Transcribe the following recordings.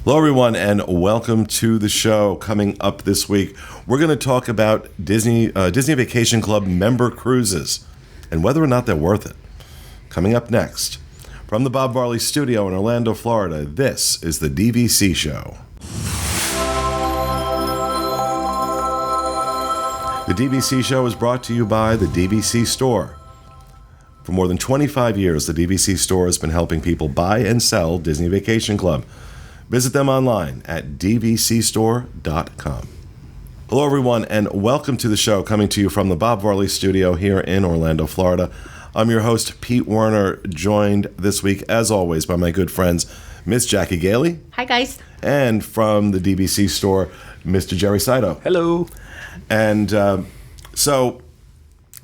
Hello, everyone, and welcome to the show. Coming up this week, we're going to talk about Disney Vacation Club member cruises and whether or not they're worth it. Coming up next, from the Bob Varley Studio in Orlando, Florida, this is the DVC Show. The DVC Show is brought to you by the DVC Store. For more than 25 years, the DVC Store has been helping people buy and sell Disney Vacation Club. Visit them online at dvcstore.com. Hello, everyone, and welcome to the show, coming to you from the Bob Varley Studio here in Orlando, Florida. I'm your host, Pete Werner, joined this week, as always, by my good friends, Miss Jackie Gailey. Hi, guys. And from the DVC Store, Mr. Jerry Saito. Hello. And so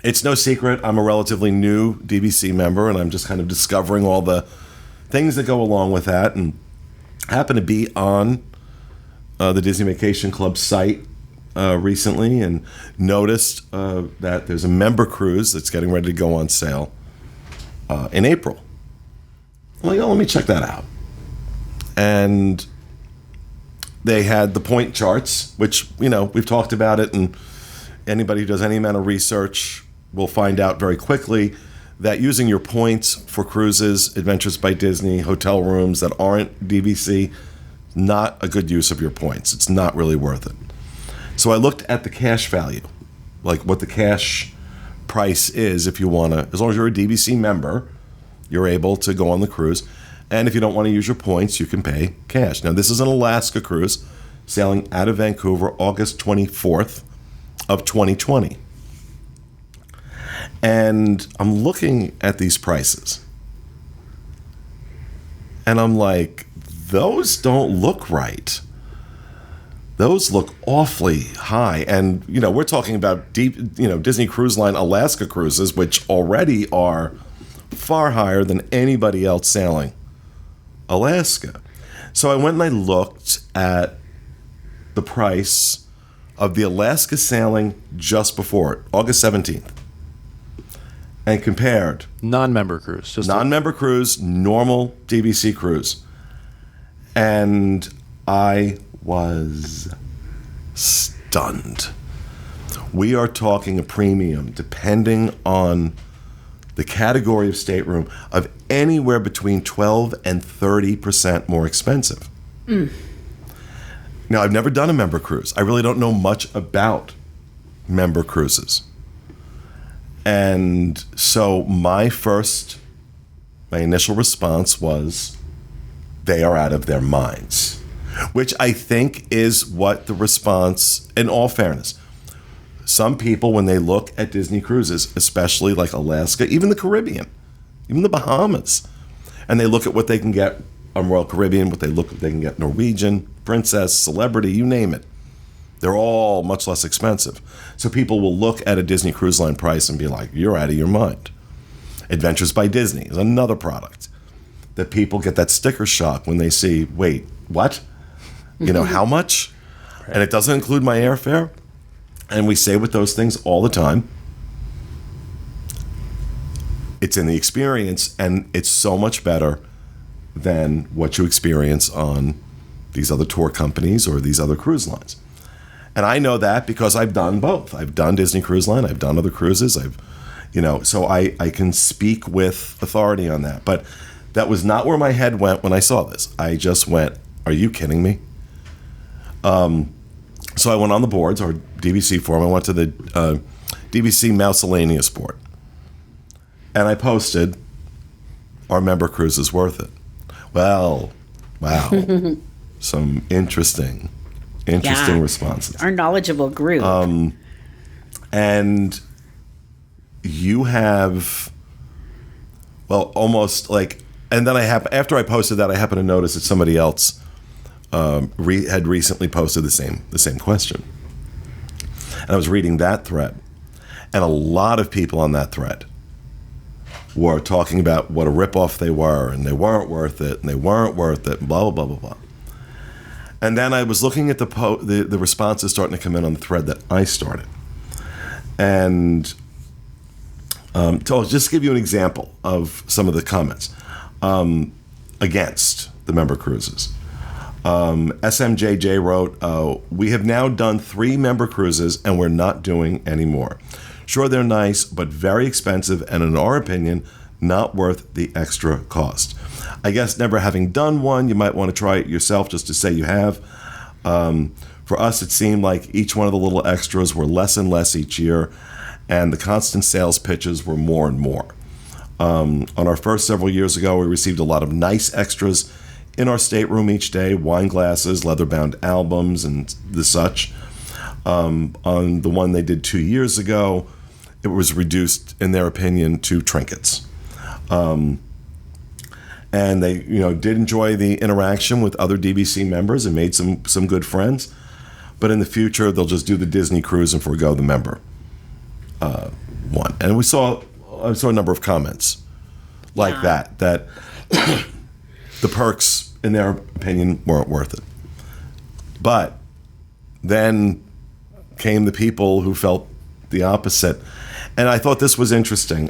it's no secret I'm a relatively new DVC member, and I'm just kind of discovering all the things that go along with that, and happened to be on the Disney Vacation Club site recently and noticed that there's a member cruise that's getting ready to go on sale in April. I'm like, oh, let me check that out. And they had the point charts, which, you know, we've talked about it, and anybody who does any amount of research will find out very quickly that using your points for cruises, Adventures by Disney, hotel rooms that aren't DVC, not a good use of your points. It's not really worth it. So I looked at the cash value, like what the cash price is if you want to, as long as you're a DVC member, you're able to go on the cruise. And if you don't want to use your points, you can pay cash. Now, this is an Alaska cruise sailing out of Vancouver August 24th of 2020. And I'm looking at these prices, and I'm like, those don't look right. Those look awfully high. And, you know, we're talking about Disney Cruise Line Alaska cruises, which already are far higher than anybody else sailing Alaska. So I went and I looked at the price of the Alaska sailing just before it, August 17th. And compared Non-member cruise. Non-member cruise, normal DVC cruise. And I was stunned. We are talking a premium, depending on the category of stateroom, of anywhere between 12 and 30% more expensive. Now, I've never done a member cruise. I really don't know much about member cruises. And so my initial response was, they are out of their minds, which I think is what the response, in all fairness, some people, when they look at Disney cruises, especially like Alaska, even the Caribbean, even the Bahamas, and they look at what they can get on Royal Caribbean, what they can get Norwegian, Princess, Celebrity, you name it. They're all much less expensive. So people will look at a Disney Cruise Line price and be like, you're out of your mind. Adventures by Disney is another product that people get that sticker shock when they see, wait, what? You know, how much? Right. And it doesn't include my airfare. And we say with those things all the time, it's in the experience, and it's so much better than what you experience on these other tour companies or these other cruise lines. And I know that because I've done both. I've done Disney Cruise Line. I've done other cruises. So I can speak with authority on that. But that was not where my head went when I saw this. I just went, are you kidding me? So I went on the boards, our DVC forum. I went to the DVC Miscellaneous board. And I posted, our member cruise is worth it. Well, wow. Some interesting responses. Our knowledgeable group. And you have, well, almost like, and then after I posted that, I happened to notice that somebody else had recently posted the same question. And I was reading that thread, and a lot of people on that thread were talking about what a ripoff they were, and they weren't worth it, and blah, blah, blah, blah, blah. And then I was looking at the responses starting to come in on the thread that I started. And to just give you an example of some of the comments against the member cruises. SMJJ wrote, we have now done 3 member cruises and we're not doing any more. Sure, they're nice, but very expensive and in our opinion, not worth the extra cost. I guess never having done one, you might want to try it yourself just to say you have. For us, it seemed like each one of the little extras were less and less each year, and the constant sales pitches were more and more. On our first several years ago, we received a lot of nice extras in our stateroom each day, wine glasses, leather-bound albums, and the such. On the one they did 2 years ago, it was reduced, in their opinion, to trinkets. And they, did enjoy the interaction with other DVC members and made some good friends. But in the future, they'll just do the Disney cruise and forego the member one. And I saw a number of comments like that the perks, in their opinion, weren't worth it. But then came the people who felt the opposite. And I thought this was interesting.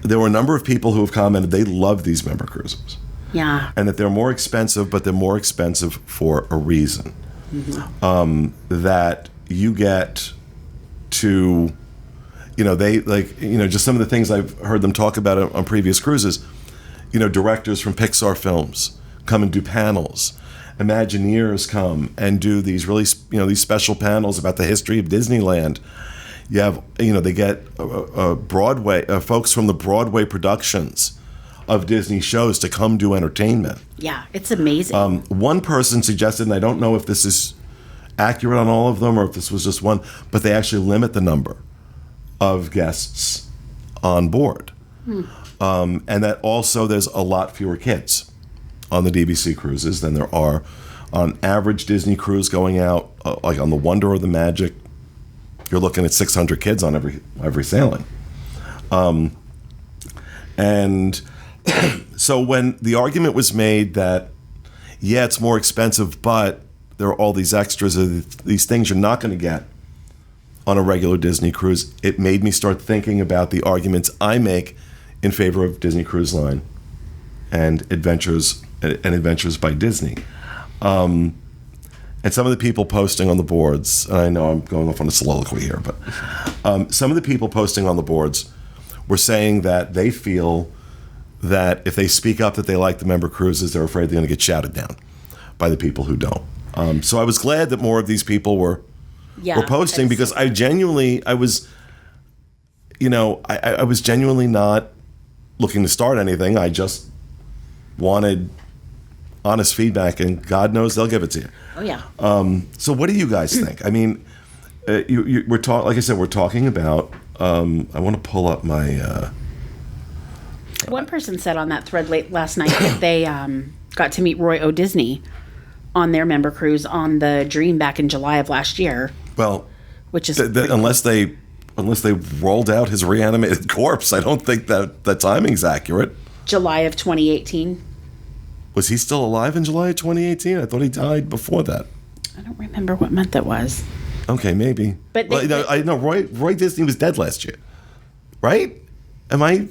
There were a number of people who have commented they love these member cruises. Yeah. And that they're more expensive, but they're more expensive for a reason. Mm-hmm. That you get to, just some of the things I've heard them talk about on previous cruises. Directors from Pixar films come and do panels. Imagineers come and do these really, these special panels about the history of Disneyland. You have, they get Broadway folks from the Broadway productions of Disney shows to come do entertainment. Yeah, it's amazing. One person suggested, and I don't know if this is accurate on all of them or if this was just one, but they actually limit the number of guests on board. And that also there's a lot fewer kids on the DVC cruises than there are on average Disney cruise going out, like on the Wonder or the Magic. You're looking at 600 kids on every sailing. And so when the argument was made that, yeah, it's more expensive, but there are all these extras, these things you're not going to get on a regular Disney cruise, it made me start thinking about the arguments I make in favor of Disney Cruise Line and Adventures by Disney. And some of the people posting on the boards, and I know I'm going off on a soliloquy here, but some of the people posting on the boards were saying that they feel that if they speak up that they like the member cruises, they're afraid they're going to get shouted down by the people who don't. So I was glad that more of these people were posting, because I was genuinely not looking to start anything. I just wanted honest feedback, and God knows they'll give it to you. Oh yeah. So what do you guys think? I mean, we're talking about. I want to pull up my. One person said on that thread last night that they got to meet Roy O. Disney on their member cruise on the Dream back in July of last year. Well, which is unless they rolled out his reanimated corpse, I don't think that the timing's accurate. July of 2018. Was he still alive in July of 2018? I thought he died before that. I don't remember what month it was. Okay, maybe. But I know Roy Disney was dead last year, right? Am I?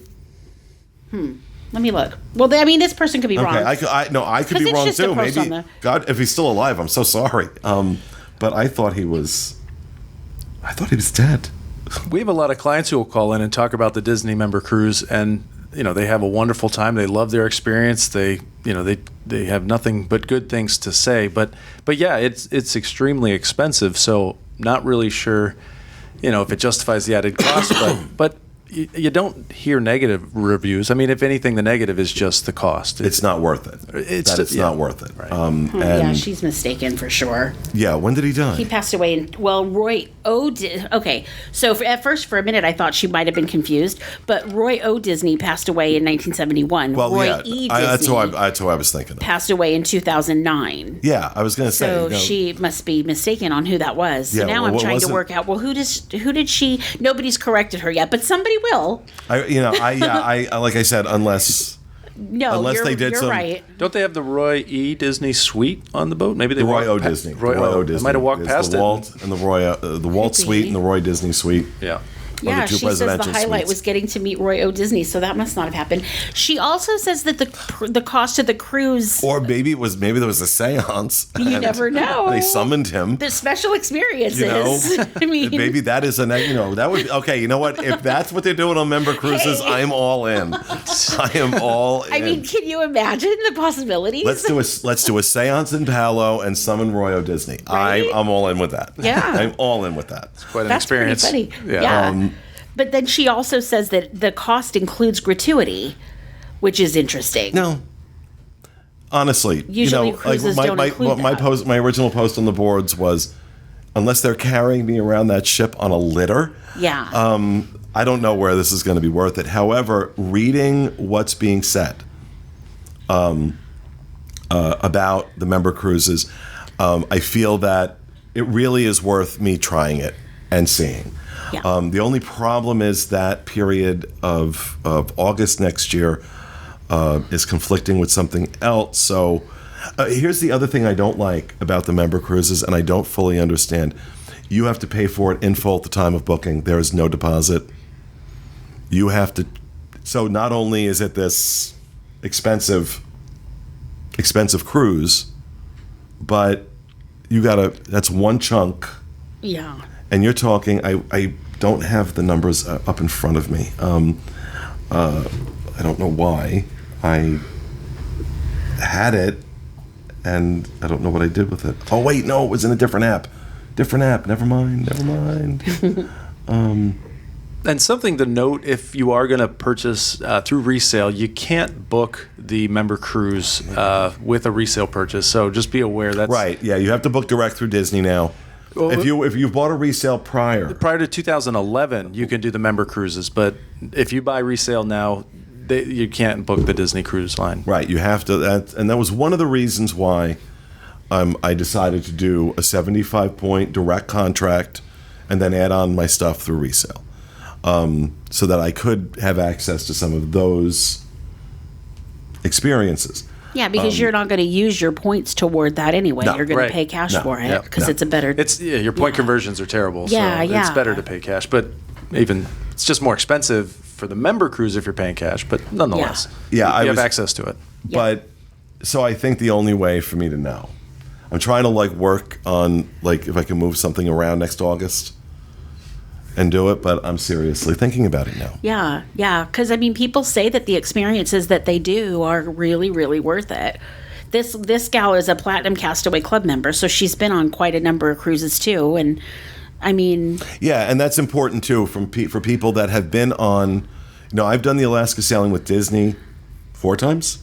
Let me look. Well, I mean, this person could be wrong. I could be wrong too. Maybe God, if he's still alive, I'm so sorry. But I thought he was dead. We have a lot of clients who will call in and talk about the Disney member cruise, and they have a wonderful time. They love their experience. They have nothing but good things to say. But yeah, it's extremely expensive. So not really sure, if it justifies the added cost. But you don't hear negative reviews. I mean, if anything, the negative is just the cost. It's not worth it. It's not worth it. Right. Yeah, she's mistaken for sure. Yeah, when did he die? He passed away Roy O. Okay, so at first, for a minute, I thought she might have been confused, but Roy O. Disney passed away in 1971. Well, Roy yeah, E. Disney that's who I was thinking of. Passed away in 2009. Yeah, I was going to say. So she must be mistaken on who that was. So now I'm trying to work out. Well, who did she? Nobody's corrected her yet, but somebody will. Like I said, unless they did you're some. Right. Don't they have the Roy E. Disney suite on the boat? Maybe they Roy O. Disney. Roy O. Disney. I might have walked past the Walt and the Walt suite and the Roy Disney suite. Yeah. Yeah, the two she says the presidential highlight suites. was getting to meet Roy O. Disney, so that must not have happened. She also says that the cost of the cruise, Or maybe there was a seance. you never know. They summoned him. The special experiences. You know, I mean, maybe that is that would be, okay. You know what? If that's what they're doing on member cruises, Hey. I'm all in. I am all in. I mean, can you imagine the possibilities? let's do a seance in Palo and summon Roy O. Disney. Right? I'm all in with that. Yeah. I'm all in with that. Quite an That's experience. pretty funny. Yeah. But then she also says that the cost includes gratuity, which is interesting. No. Honestly, Usually cruises don't include that. my original post on the boards was, unless they're carrying me around that ship on a litter, Yeah. I don't know where this is going to be worth it. However, reading what's being said about the member cruises, I feel that it really is worth me trying it and seeing. Yeah. The only problem is that period of August next year is conflicting with something else. So here's the other thing I don't like about the member cruises, and I don't fully understand. You have to pay for it in full at the time of booking. There is no deposit. You have to. So not only is it this expensive cruise, but you gotta. That's one chunk. Yeah. And you're talking. I don't have the numbers up in front of me. I don't know why. I had it, and I don't know what I did with it. Oh wait, no, it was in a different app. Never mind. And something to note, if you are going to purchase through resale, you can't book the member cruise with a resale purchase. So just be aware that's Right. Yeah, you have to book direct through Disney now. Well, If you've bought a resale prior to 2011, you can do the member cruises, but if you buy resale now, you can't book the Disney Cruise Line. right, you have to. And that was one of the reasons why I decided to do a 75-point direct contract and then add on my stuff through resale, so that I could have access to some of those experiences. Yeah, because you're not going to use your points toward that anyway. No, You're going right. to pay cash No, for it yep, because no. it's a better. Your point Yeah. conversions are terrible. Yeah, so yeah. it's better to pay cash. But even it's just more expensive for the member cruise if you're paying cash. But nonetheless, Yeah, you I have was- access to it. But so I think the only way for me to know, I'm trying to work on if I can move something around next August and do it, but I'm seriously thinking about it now. Yeah, yeah. Because I mean, people say that the experiences that they do are really, really worth it. This gal is a Platinum Castaway Club member, so she's been on quite a number of cruises too. And I mean, Yeah, and that's important too for people that have been on. I've done the Alaska sailing with Disney 4 times,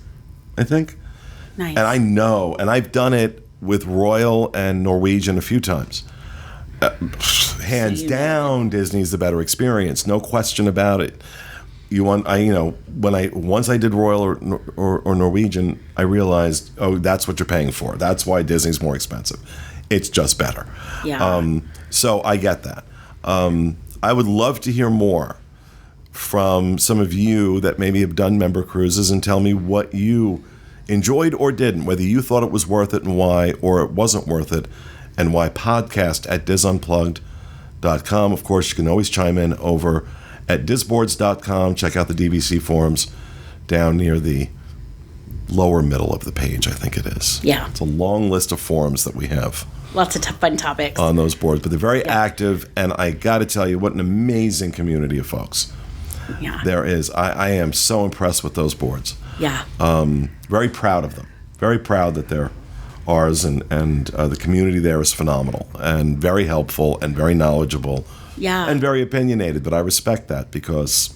I think, nice. and I know, and I've done it with Royal and Norwegian a few times. Hands you know. down, Disney's the better experience, no question about it. Once I did Royal or Norwegian, I realized, that's what you're paying for. That's why Disney's more expensive. It's just better. Yeah. So I get that. I would love to hear more from some of you that maybe have done member cruises and tell me what you enjoyed or didn't, whether you thought it was worth it and why, or it wasn't worth it and why. podcast@disunplugged.com. Of course, you can always chime in over at disboards.com. Check out the DVC forums down near the lower middle of the page, I think it is. Yeah. It's a long list of forums that we have Lots of fun topics. on those boards, but they're very active, and I got to tell you, what an amazing community of folks Yeah. there is. I am so impressed with those boards. Yeah. Very proud of them. Very proud that they're ours, and the community there is phenomenal and very helpful and very knowledgeable. Yeah. And very opinionated, but I respect that because,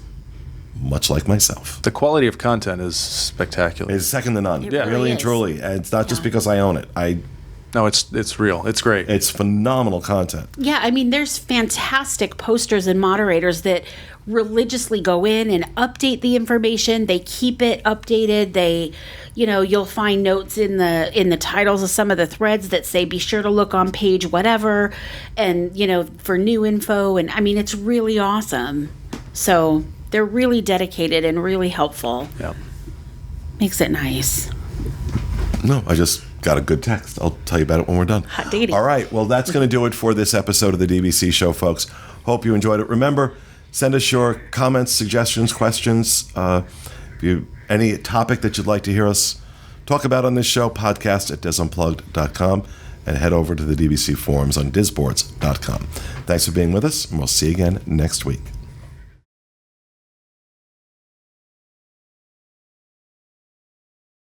much like myself, The quality of content is spectacular. it's second to none. It really really and is. truly. And it's not just Yeah. because I own it. No, it's real. It's great. It's phenomenal content. Yeah, I mean, there's fantastic posters and moderators that religiously go in and update the information. They keep it updated. They, you'll find notes in the titles of some of the threads that say, be sure to look on page whatever, and, for new info. And I mean, it's really awesome. So they're really dedicated and really helpful. Yeah. Makes it nice. No, I just got a good text. I'll tell you about it when we're done. Hot diggity. All right. Well, that's going to do it for this episode of the DVC show, folks. Hope you enjoyed it. Remember, Send us your comments, suggestions, questions. If you any topic that you'd like to hear us talk about on this show, podcast at disunplugged.com, and head over to the DVC forums on disboards.com. Thanks for being with us, and we'll see you again next week.